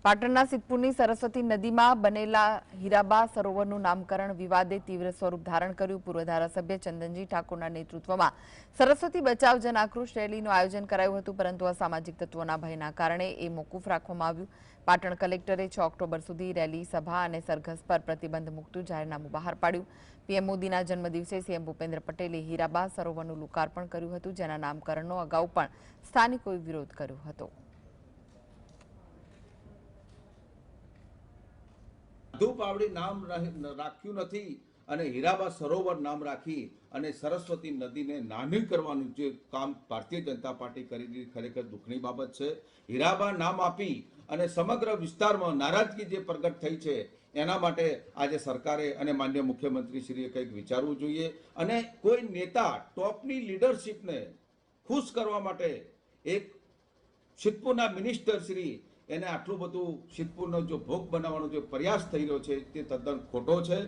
પાટણના સિદ્ધપુરની સરસ્વતી નદીમાં બનેલા હીરાબા સરોવરનું નામકરણ વિવાદે તીવ્ર સ્વરૂપ ધારણ કર્યું। પૂર્વ ધારાસભ્ય ચંદનજી ઠાકોરના નેતૃત્વમાં સરસ્વતી બચાવ જન આક્રોશ રેલીનું આયોજન કરાયું હતું, પરંતુ અસામાજિક તત્વોના ભયના કારણે એ મોકૂફ રાખવામાં આવ્યું। પાટણ કલેક્ટરે 6 ઓક્ટોબર સુધી રેલી, સભા અને સરઘસ પર પ્રતિબંધ મૂકતું જાહેરનામું બહાર પાડ્યું। પીએમ મોદીના જન્મદિવસે સીએમ ભૂપેન્દ્ર પટેલે હીરાબા સરોવરનું લોકાર્પણ કર્યું હતું, જેના નામકરણનો અગાઉ પણ સ્થાનિકોએ વિરોધ કર્યો હતો। ધૂપાવડી નામ રાખ્યું નથી અને હીરાબા સરોવર નામ રાખી અને સરસ્વતી નદીને નાની કરવાનું જે કામ ભારતીય જનતા પાર્ટી કરી દીધી, ખરેખર દુઃખની બાબત છે। હીરાબા નામ આપી અને સમગ્ર વિસ્તારમાં નારાજગી જે પ્રગટ થઈ છે, એના માટે આજે સરકારે અને માન્ય મુખ્યમંત્રીશ્રીએ કંઈક વિચારવું જોઈએ અને કોઈ નેતા ટોપની લીડરશીપને ખુશ કરવા માટે એક સિદ્ધપુરના મિનિસ્ટર શ્રી એને આટલું બધું સિદ્ધપુરનો જો ભોગ બનાવવાનો જે પ્રયાસ થઈ રહ્યો છે તે તદ્દન ખોટો છે।